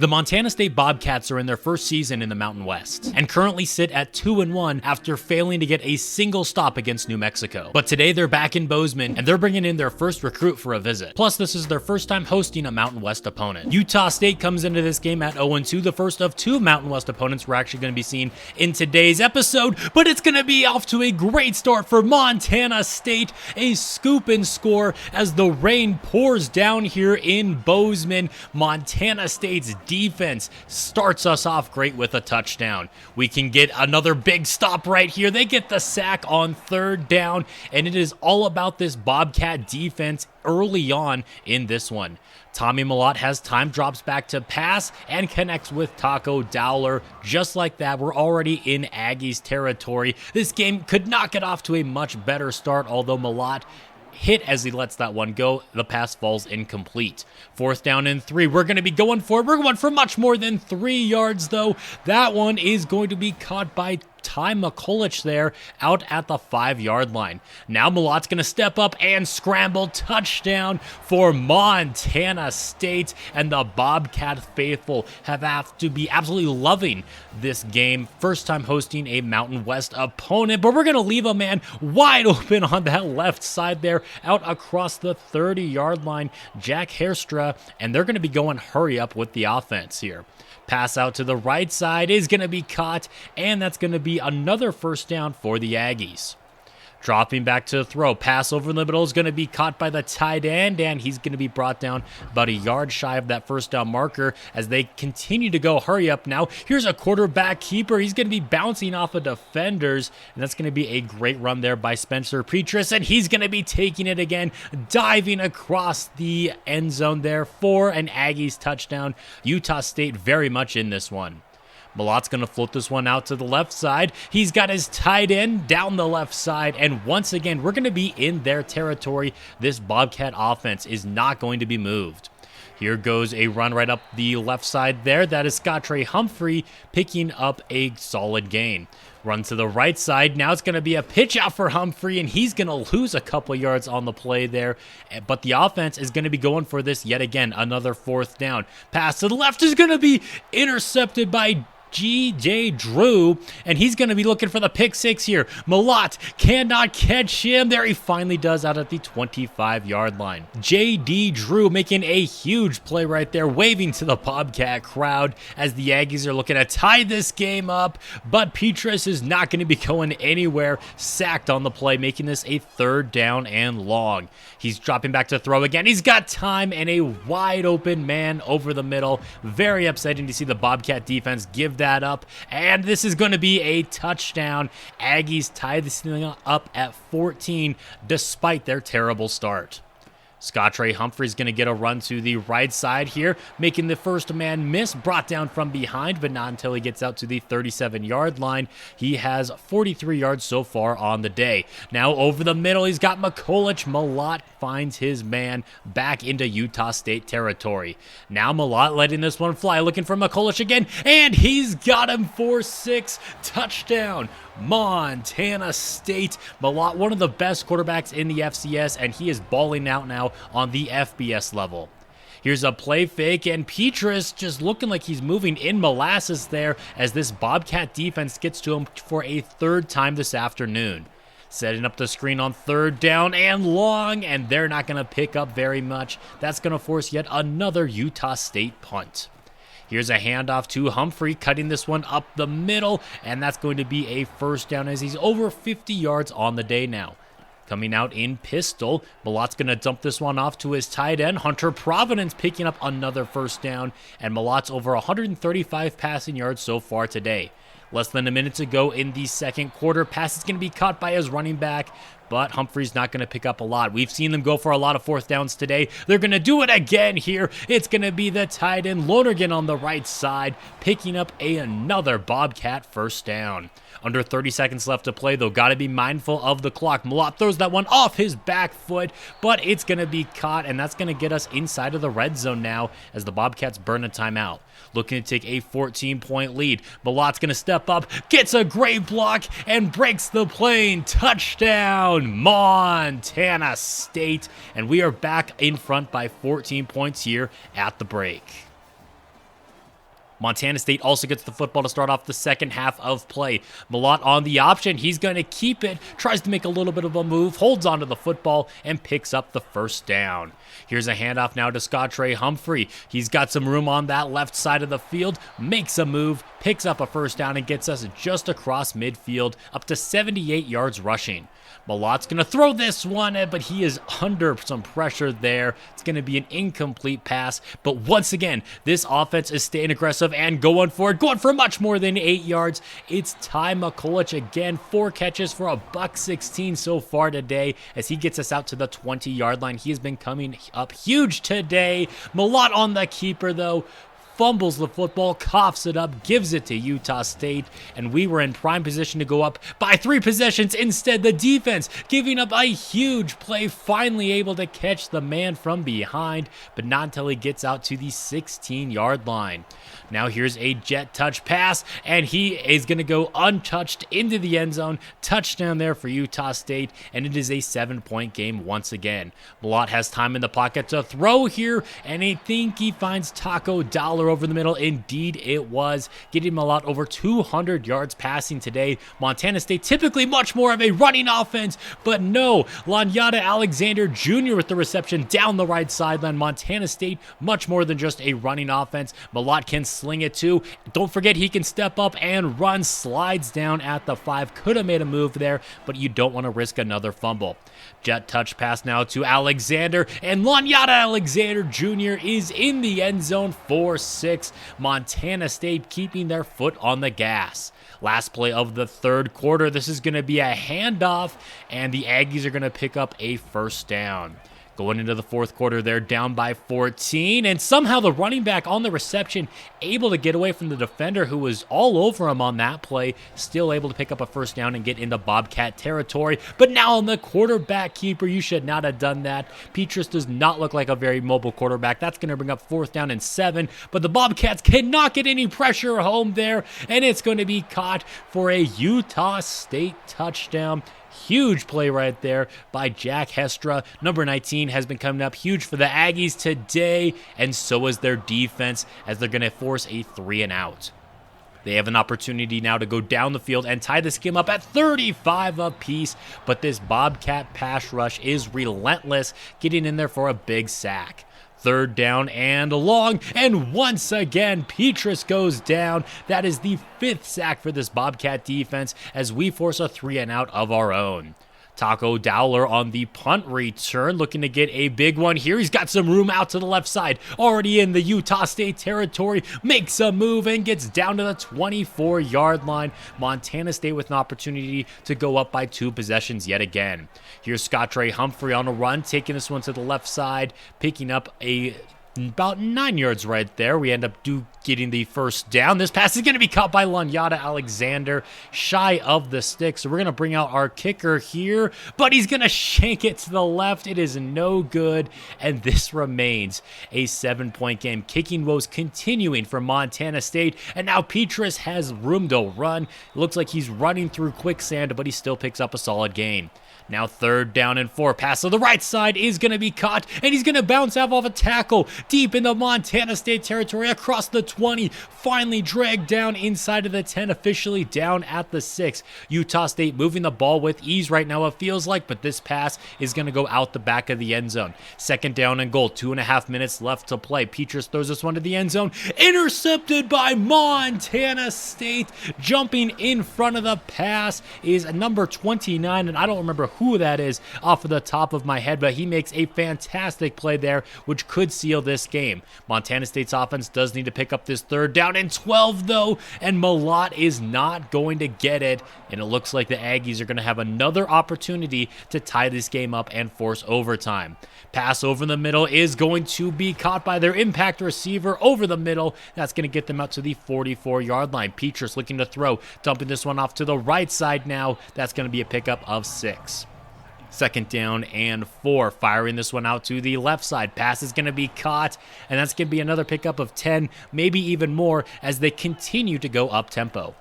The Montana State Bobcats are in their first season in the Mountain West, and currently sit at 2-1 after failing to get a single stop against New Mexico. But today they're back in Bozeman, and they're bringing in their first recruit for a visit. Plus, this is their first time hosting a Mountain West opponent. Utah State comes into this game at 0-2, the first of two Mountain West opponents we're actually going to be seeing in today's episode, but it's going to be off to a great start for Montana State, a scoop and score as the rain pours down here in Bozeman. Montana State's defense starts us off great with a touchdown. We can get another big stop right here. They get the sack on third down, and it is all about this Bobcat defense early on in this one. Tommy Malott has time, drops back to pass, and connects with Taco Dowler. Just like that, we're already in Aggies territory. This game could not get off to a much better start, although Malott hit as he lets that one go. The pass falls incomplete. 4th down and 3. We're going to be going for it. We're going for much more than 3 yards, though. That one is going to be caught by Ty McCulloch there out at the 5-yard line. Now Malott's going to step up and scramble. Touchdown for Montana State, and the Bobcat faithful have to be absolutely loving this game. First time hosting a Mountain West opponent, but we're going to leave a man wide open on that left side there out across the 30-yard line. Jack Hairstra, and they're going to be going hurry up with the offense here. Pass out to the right side is going to be caught, and that's going to be another first down for the Aggies. Dropping back to the throw. Pass over the middle is going to be caught by the tight end, and he's going to be brought down about a yard shy of that first down marker as they continue to go hurry up now. Here's a quarterback keeper. He's going to be bouncing off of defenders, and that's going to be a great run there by Spencer Petras, and he's going to be taking it again, diving across the end zone there for an Aggies touchdown. Utah State very much in this one. Malott's going to float this one out to the left side. He's got his tight end down the left side, and once again, we're going to be in their territory. This Bobcat offense is not going to be moved. Here goes a run right up the left side there. That is Scottrey Humphrey picking up a solid gain. Run to the right side. Now it's going to be a pitch out for Humphrey, and he's going to lose a couple yards on the play there. But the offense is going to be going for this yet again. Another 4th down. Pass to the left is going to be intercepted by G.J. Drew, and he's going to be looking for the pick 6 here. Malott cannot catch him. There he finally does out at the 25-yard line. J.D. Drew making a huge play right there, waving to the Bobcat crowd as the Aggies are looking to tie this game up, but Petras is not going to be going anywhere. Sacked on the play, making this a 3rd down and long. He's dropping back to throw again. He's got time and a wide open man over the middle. Very upsetting to see the Bobcat defense give that up, and this is going to be a touchdown. Aggies tie this thing up at 14 despite their terrible start. Scottrey Humphrey's going to get a run to the right side here, making the first man miss, brought down from behind, but not until he gets out to the 37-yard line. He has 43 yards so far on the day. Now over the middle, he's got McCulloch. Malott finds his man back into Utah State territory. Now Malott letting this one fly, looking for McCulloch again, and he's got him for 6. Touchdown, Montana State. Malott, one of the best quarterbacks in the FCS, and he is balling out now on the FBS level. Here's a play fake, and Petras just looking like he's moving in molasses there as this Bobcat defense gets to him for a 3rd time this afternoon. Setting up the screen on 3rd down and long, and they're not going to pick up very much. That's going to force yet another Utah State punt. Here's a handoff to Humphrey, cutting this one up the middle, and that's going to be a 1st down as he's over 50 yards on the day now. Coming out in pistol, Malott's going to dump this one off to his tight end. Hunter Providence picking up another 1st down, and Malott's over 135 passing yards so far today. Less than a minute to go in the second quarter. Pass is going to be caught by his running back, but Humphrey's not going to pick up a lot. We've seen them go for a lot of 4th downs today. They're going to do it again here. It's going to be the tight end, Lonergan on the right side, picking up another Bobcat 1st down. Under 30 seconds left to play, though. Got to be mindful of the clock. Malott throws that one off his back foot, but it's going to be caught, and that's going to get us inside of the red zone now as the Bobcats burn a timeout. Looking to take a 14-point lead. Malott's going to step up, gets a great block, and breaks the plane. Touchdown, Montana State. And we are back in front by 14 points here at the break. Montana State also gets the football to start off the second half of play. Malott on the option. He's going to keep it, tries to make a little bit of a move, holds onto the football, and picks up the first down. Here's a handoff now to Scottre Humphrey. He's got some room on that left side of the field, makes a move, picks up a first down, and gets us just across midfield, up to 78 yards rushing. Malott's going to throw this one, but he is under some pressure there. It's going to be an incomplete pass. But once again, this offense is staying aggressive and going for it, going for much more than 8 yards. It's Ty McCulloch again, 4 catches for $116 so far today as he gets us out to the 20-yard line. He has been coming up huge today. Malott on the keeper, though. Fumbles the football, coughs it up, gives it to Utah State, and we were in prime position to go up by 3 possessions. Instead, the defense giving up a huge play, finally able to catch the man from behind, but not until he gets out to the 16-yard line. Now here's a jet touch pass, and he is going to go untouched into the end zone. Touchdown there for Utah State, and it is a 7-point game once again. Malott has time in the pocket to throw here, and I think he finds Taco Dollar over the middle. Indeed it was, getting Malott over 200 yards passing today. Montana State typically much more of a running offense, but no, Lanyata Alexander Jr. with the reception down the right sideline. Montana State much more than just a running offense. Malott can sling it too. Don't forget he can step up and run, slides down at the 5. Could have made a move there, but you don't want to risk another fumble. Jet touch pass now to Alexander, and Lanyata Alexander Jr. is in the end zone for 6. Montana State keeping their foot on the gas. Last play of the third quarter. This is going to be a handoff, and the Aggies are going to pick up a first down. Going into the fourth quarter, they're down by 14, and somehow the running back on the reception able to get away from the defender who was all over him on that play, still able to pick up a first down and get into Bobcat territory. But now on the quarterback keeper, you should not have done that. Petrus does not look like a very mobile quarterback. That's going to bring up 4th down and 7, but the Bobcats cannot get any pressure home there, and it's going to be caught for a Utah State touchdown. Huge play right there by Jack Hestra. Number 19 has been coming up huge for the Aggies today, and so is their defense as they're going to force a 3-and-out. They have an opportunity now to go down the field and tie this game up at 35 apiece, but this Bobcat pass rush is relentless, getting in there for a big sack. 3rd down and long, and once again, Petrus goes down. That is the 5th sack for this Bobcat defense as we force a 3-and-out of our own. Taco Dowler on the punt return, looking to get a big one here. He's got some room out to the left side, already in the Utah State territory, makes a move and gets down to the 24-yard line. Montana State with an opportunity to go up by 2 possessions yet again. Here's Scottre Humphrey on a run, taking this one to the left side, picking up about 9 yards right there. We end up getting the first down. This pass is going to be caught by Lanyata Alexander, shy of the stick. So we're going to bring out our kicker here, but he's going to shank it to the left. It is no good, and this remains a 7-point game. Kicking woes continuing for Montana State, and now Petrus has room to run. It looks like he's running through quicksand, but he still picks up a solid gain. Now 3rd down and 4. Pass to the right side is going to be caught, and he's going to bounce off of a tackle deep in the Montana State territory across the 20. Finally dragged down inside of the 10, officially down at the 6. Utah State moving the ball with ease right now, it feels like, but this pass is going to go out the back of the end zone. 2nd down and goal, 2.5 minutes left to play. Petrus throws this one to the end zone. Intercepted by Montana State. Jumping in front of the pass is number 29, and I don't remember who that is off of the top of my head, but he makes a fantastic play there, which could seal this game. Montana State's offense does need to pick up this 3rd down and 12, though, and Malott is not going to get it, and it looks like the Aggies are going to have another opportunity to tie this game up and force overtime. Pass over the middle is going to be caught by their impact receiver over the middle. That's going to get them out to the 44-yard line. Petrus looking to throw, dumping this one off to the right side now. That's going to be a pickup of 6. 2nd down and 4, firing this one out to the left side. Pass is going to be caught, and that's going to be another pickup of 10, maybe even more, as they continue to go up tempo.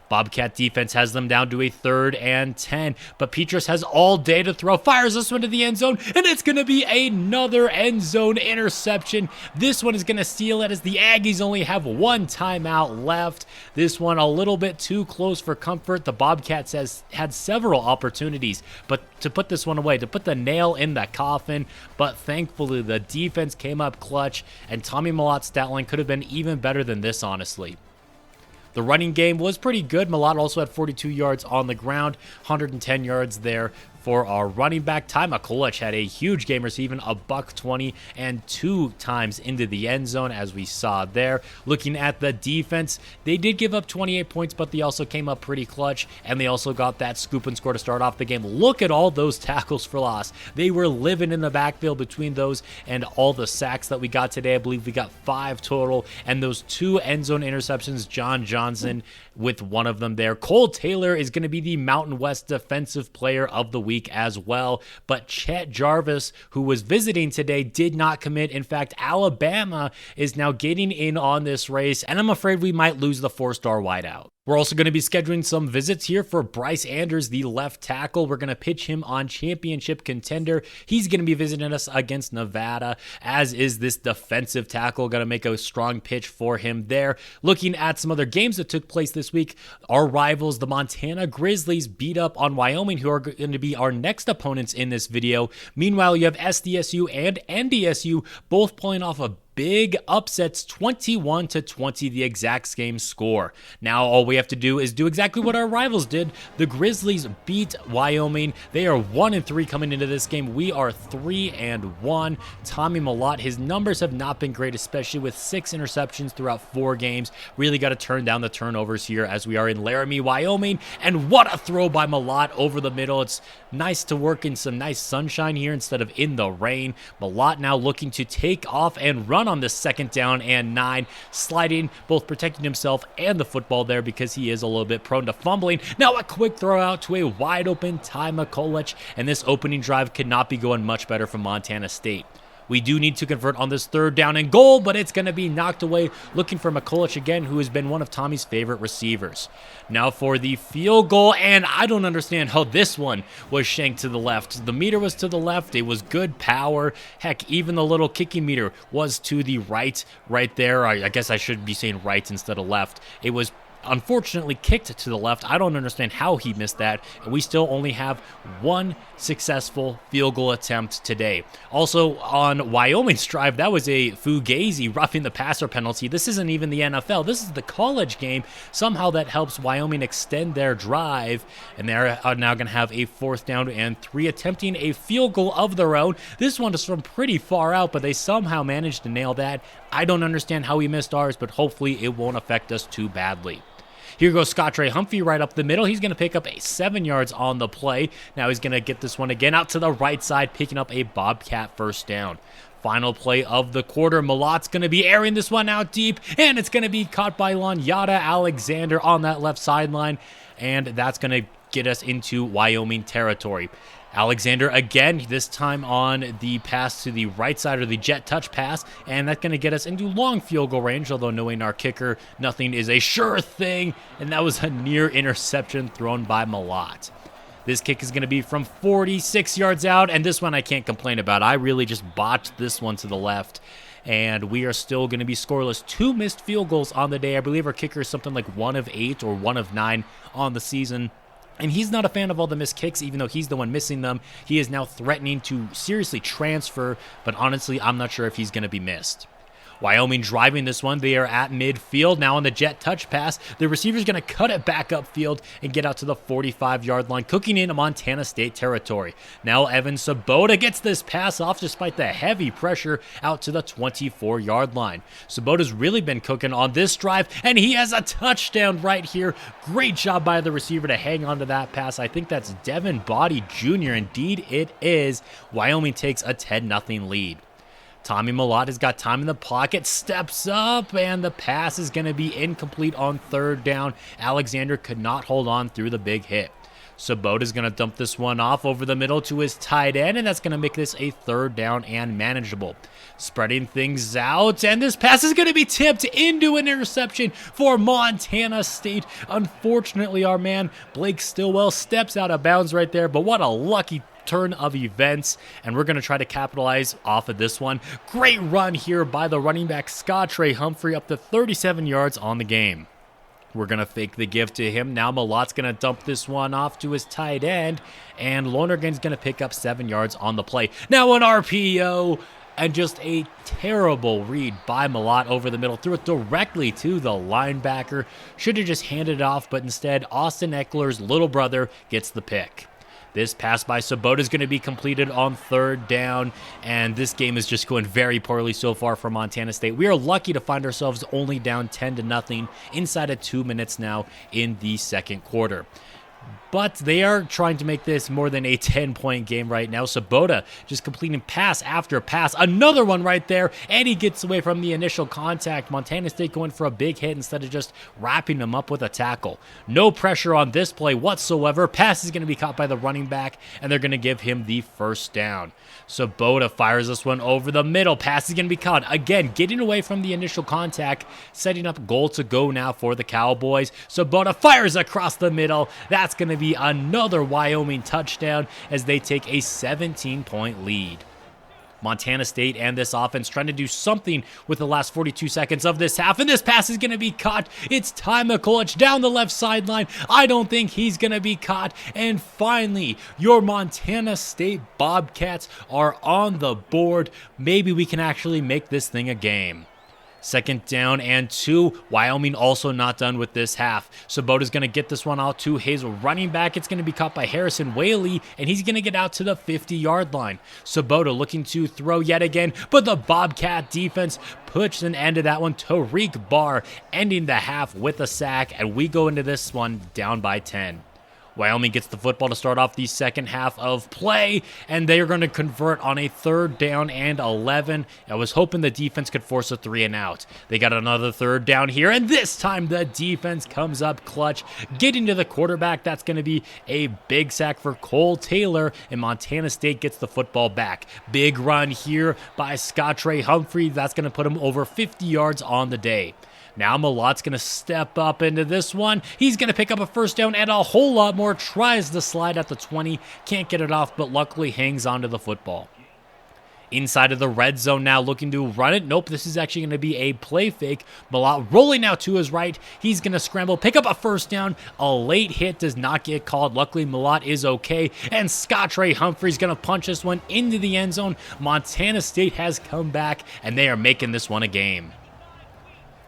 Bobcat defense has them down to a 3rd and 10, but Petrus has all day to throw, fires this one to the end zone, and it's going to be another end zone interception. This one is going to steal it as the Aggies only have 1 timeout left. This one a little bit too close for comfort. The Bobcats has had several opportunities, but to put this one away, to put the nail in the coffin, but thankfully the defense came up clutch, and Tommy Malot's stat line could have been even better than this, honestly. The running game was pretty good. Malott also had 42 yards on the ground, 110 yards there for our running back. Ty McCulloch had a huge game, receiving a $120 and 2 times into the end zone, as we saw there. Looking at the defense, they did give up 28 points, but they also came up pretty clutch, and they also got that scoop and score to start off the game. Look at all those tackles for loss. They were living in the backfield between those and all the sacks that we got today. I believe we got 5 total, and those 2 end zone interceptions, John Johnson with one of them there. Cole Taylor is going to be the Mountain West Defensive Player of the Week as well, but Chet Jarvis, who was visiting today, did not commit. In fact, Alabama is now getting in on this race, and I'm afraid we might lose the 4-star wideout. We're also going to be scheduling some visits here for Bryce Anders, the left tackle. We're going to pitch him on Championship Contender. He's going to be visiting us against Nevada, as is this defensive tackle. Going to make a strong pitch for him there. Looking at some other games that took place this week, our rivals, the Montana Grizzlies, beat up on Wyoming, who are going to be our next opponents in this video. Meanwhile, you have SDSU and NDSU both pulling off a big upsets, 21-20, the exact same score. Now all we have to do is do exactly what our rivals did. The Grizzlies beat Wyoming. They are 1-3 coming into this game. We are 3-1. Tommy Malott, his numbers have not been great, especially with 6 interceptions throughout 4 games. Really got to turn down the turnovers here as we are in Laramie, Wyoming. And what a throw by Malott over the middle. It's nice to work in some nice sunshine here instead of in the rain. Malott now looking to take off and run on this 2nd down and 9, sliding, both protecting himself and the football there because he is a little bit prone to fumbling. Now a quick throw out to a wide open Ty McCulloch, and this opening drive could not be going much better from Montana State. We do need to convert on this 3rd down and goal, but it's going to be knocked away, looking for McCulloch again, who has been one of Tommy's favorite receivers. Now for the field goal, and I don't understand how this one was shanked to the left. The meter was to the left. It was good power. Heck, even the little kicking meter was to the right there. I guess I should be saying right instead of left. It was unfortunately kicked to the left. I don't understand how he missed that, and we still only have 1 successful field goal attempt today. Also on Wyoming's drive, that was a fugazi roughing the passer penalty. This isn't even the NFL. This is the college game. Somehow that helps Wyoming extend their drive, and they're now going to have a 4th down and 3, attempting a field goal of their own. This one is from pretty far out, but they somehow managed to nail that. I don't understand how he missed ours, but hopefully it won't affect us too badly. Here goes Scott Trey Humphrey right up the middle. He's going to pick up a 7 yards on the play. Now he's going to get this one again out to the right side, picking up a Bobcat 1st down. Final play of the quarter. Malott's going to be airing this one out deep, and it's going to be caught by Lanyata Alexander on that left sideline, and that's going to get us into Wyoming territory. Alexander again, this time on the pass to the right side, or the jet touch pass, and that's going to get us into long field goal range, although knowing our kicker, nothing is a sure thing, and that was a near interception thrown by Malott. This kick is going to be from 46 yards out, and this one I can't complain about. I really just botched this one to the left, and we are still going to be scoreless. 2 missed field goals on the day. I believe our kicker is something like 1 of 8 or 1 of 9 on the season. And he's not a fan of all the missed kicks, even though he's the one missing them. He is now threatening to seriously transfer, but honestly, I'm not sure if he's going to be missed. Wyoming driving this one. They are at midfield now on the jet touch pass. The receiver's going to cut it back upfield and get out to the 45-yard line, cooking in Montana State territory. Now Evan Sabota gets this pass off despite the heavy pressure out to the 24-yard line. Sabota's really been cooking on this drive, and he has a touchdown right here. Great job by the receiver to hang on to that pass. I think that's Devin Body Jr. Indeed it is. Wyoming takes a 10-0 lead. Tommy Malott has got time in the pocket, steps up, and the pass is going to be incomplete on 3rd down. Alexander could not hold on through the big hit. Sabota's going to dump this one off over the middle to his tight end, and that's going to make this a 3rd down and manageable. Spreading things out, and this pass is going to be tipped into an interception for Montana State. Unfortunately, our man Blake Stillwell steps out of bounds right there, but what a lucky turn of events, and we're going to try to capitalize off of this one. Great run here by the running back Scott Trey Humphrey, up to 37 yards on the game. We're going to fake the give to him. Now Malot's going to dump this one off to his tight end, and Lonergan's going to pick up 7 yards on the play. Now an RPO, and just a terrible read by Malott over the middle. Threw it directly to the linebacker. Should have just handed it off, but instead Austin Eckler's little brother gets the pick. This pass by Sabota is going to be completed on 3rd down, and this game is just going very poorly so far for Montana State. We are lucky to find ourselves only down 10-0 inside of 2 minutes now in the 2nd quarter. But they are trying to make this more than a 10-point game right now. Sabota just completing pass after pass. Another one right there, and he gets away from the initial contact. Montana State going for a big hit instead of just wrapping him up with a tackle. No pressure on this play whatsoever. Pass is going to be caught by the running back, and they're going to give him the 1st down. Sabota fires this one over the middle. Pass is going to be caught. Again, getting away from the initial contact, setting up goal to go now for the Cowboys. Sabota fires across the middle. That's going to be another Wyoming touchdown as they take a 17-point lead. Montana State and this offense trying to do something with the last 42 seconds of this half, and this pass is going to be caught. It's Ty McCulloch down the left sideline. I don't think he's going to be caught, and finally, your Montana State Bobcats are on the board. Maybe we can actually make this thing a game. 2nd down and 2. Wyoming also not done with this half. Sabota's going to get this one out to his running back. It's going to be caught by Harrison Whaley, and he's going to get out to the 50-yard line. Sabota looking to throw yet again, but the Bobcat defense puts an end to that one. Tariq Barr ending the half with a sack, and we go into this one down by 10. Wyoming gets the football to start off the 2nd half of play, and they are going to convert on a 3rd down and 11. I was hoping the defense could force a 3 and out. They got another 3rd down here, and this time the defense comes up clutch, getting to the quarterback. That's going to be a big sack for Cole Taylor, and Montana State gets the football back. Big run here by Scott Trey Humphrey. That's going to put him over 50 yards on the day. Now Malot's going to step up into this one. He's going to pick up a 1st down and a whole lot more. Tries to slide at the 20. Can't get it off, but luckily hangs onto the football. Inside of the red zone now, looking to run it. Nope, this is actually going to be a play fake. Malott rolling out to his right. He's going to scramble, pick up a 1st down. A late hit does not get called. Luckily, Malott is okay. And Scott Trey Humphrey's going to punch this one into the end zone. Montana State has come back, and they are making this one a game.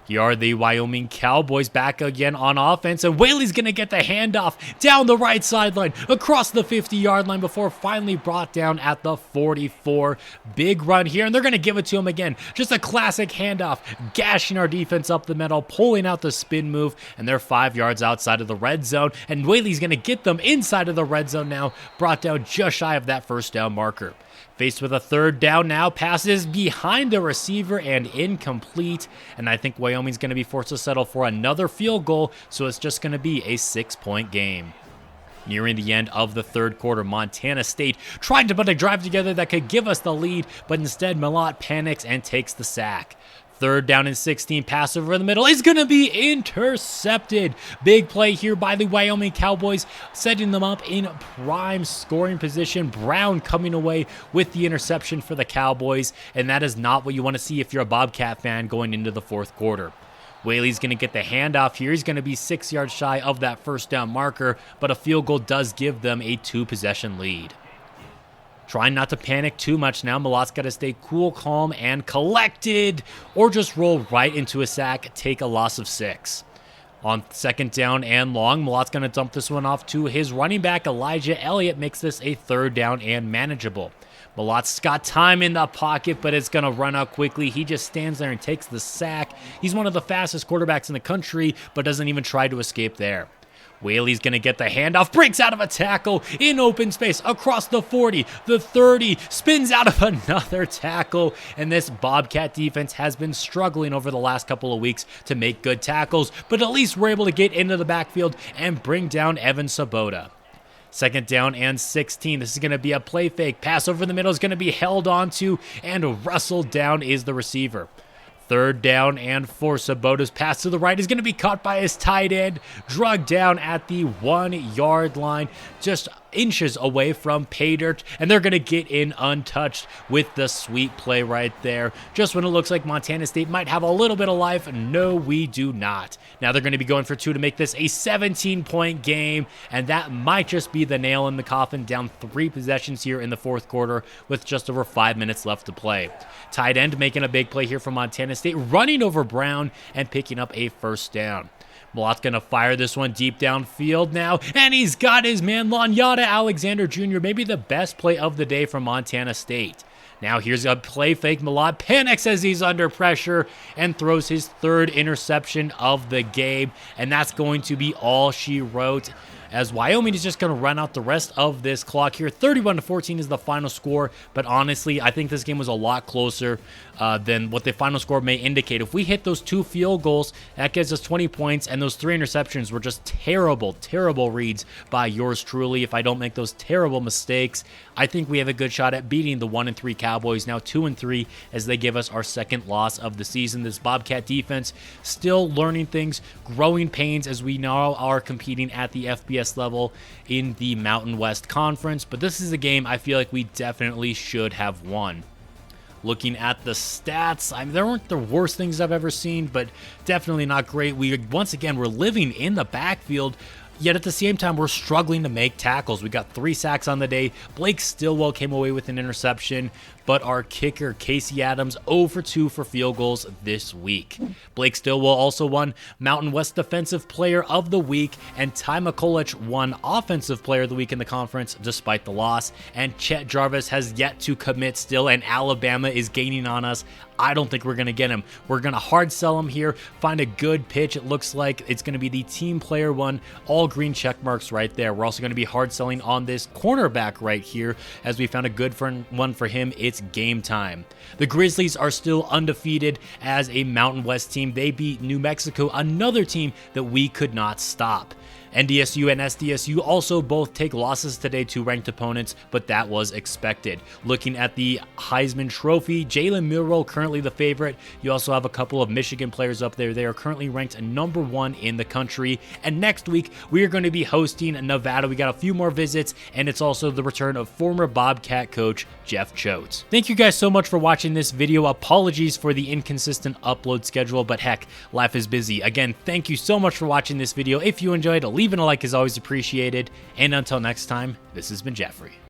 Here are the Wyoming Cowboys back again on offense, and Whaley's going to get the handoff down the right sideline, across the 50-yard line before finally brought down at the 44. Big run here, and they're going to give it to him again. Just a classic handoff, gashing our defense up the middle, pulling out the spin move, and they're 5 yards outside of the red zone, and Whaley's going to get them inside of the red zone now, brought down just shy of that 1st down marker. Faced with a 3rd down now, passes behind the receiver and incomplete. And I think Wyoming's going to be forced to settle for another field goal, so it's just going to be a 6-point game. Nearing the end of the 3rd quarter, Montana State trying to put a drive together that could give us the lead, but instead Malott panics and takes the sack. 3rd down and 16, pass over the middle is going to be intercepted. Big play here by the Wyoming Cowboys, setting them up in prime scoring position. Brown coming away with the interception for the Cowboys, and that is not what you want to see if you're a Bobcat fan going into the 4th quarter. Whaley's going to get the handoff here. He's going to be 6 yards shy of that 1st down marker, but a field goal does give them a 2-possession lead. Trying not to panic too much now. Malott's got to stay cool, calm, and collected, or just roll right into a sack, take a loss of 6. On 2nd down and long, Malott's going to dump this one off to his running back, Elijah Elliott, makes this a 3rd down and manageable. Malott's got time in the pocket, but it's going to run out quickly. He just stands there and takes the sack. He's one of the fastest quarterbacks in the country, but doesn't even try to escape there. Whaley's going to get the handoff, breaks out of a tackle in open space across the 40, the 30, spins out of another tackle, and this Bobcat defense has been struggling over the last couple of weeks to make good tackles, but at least we're able to get into the backfield and bring down Evan Sabota. Second down and 16. This is going to be a play fake. Pass over the middle is going to be held onto, and Russell down is the receiver. Third down and 4. Sabota's pass to the right is going to be caught by his tight end, drugged down at the 1-yard line, just inches away from pay dirt, and they're going to get in untouched with the sweet play right there. Just when it looks like Montana State might have a little bit of life, no, we do not. Now they're going to be going for 2 to make this a 17-point game, and that might just be the nail in the coffin, down 3 possessions here in the fourth quarter with just over 5 minutes left to play. Tight end making a big play here from Montana State, running over Brown and picking up a first down. Malot's going to fire this one deep downfield now, and he's got his man Lanyata Alexander Jr., maybe the best play of the day from Montana State. Now here's a play fake. Malott panics as he's under pressure and throws his 3rd interception of the game, and that's going to be all she wrote, as Wyoming is just going to run out the rest of this clock here. 31-14 is the final score, but honestly, I think this game was a lot closer than what the final score may indicate. If we hit those 2 field goals, that gets us 20 points, and those 3 interceptions were just terrible, terrible reads by yours truly. If I don't make those terrible mistakes, I think we have a good shot at beating the 1-3 Cowboys, now 2-3, as they give us our 2nd loss of the season. This Bobcat defense still learning things, growing pains as we now are competing at the FBS level in the Mountain West Conference, but this is a game I feel like we definitely should have won. Looking at the stats, I mean, they weren't the worst things I've ever seen, but definitely not great. Once again, we're living in the backfield, yet at the same time, we're struggling to make tackles. We got 3 sacks on the day. Blake Stillwell came away with an interception, but our kicker, Casey Adams, 0 for 2 for field goals this week. Blake Stillwell also won Mountain West Defensive Player of the Week, and Ty McCulloch won Offensive Player of the Week in the conference despite the loss. And Chet Jarvis has yet to commit still, and Alabama is gaining on us. I don't think we're going to get him. We're going to hard sell him here, find a good pitch. It looks like it's going to be the team player one, all green check marks right there. We're also going to be hard selling on this cornerback right here, as we found a good one for him. It's game time. The Grizzlies are still undefeated as a Mountain West team. They beat New Mexico, another team that we could not stop. NDSU and SDSU also both take losses today to ranked opponents, but that was expected. Looking at the Heisman Trophy, Jalen Milroe currently the favorite. You also have a couple of Michigan players up there. They are currently ranked number 1 in the country. And next week, we are going to be hosting Nevada. We got a few more visits, and it's also the return of former Bobcat coach Jeff Choate. Thank you guys so much for watching this video. Apologies for the inconsistent upload schedule, but heck, life is busy. Again, thank you so much for watching this video. If you enjoyed, leaving a like is always appreciated. And until next time, this has been Jeffrey.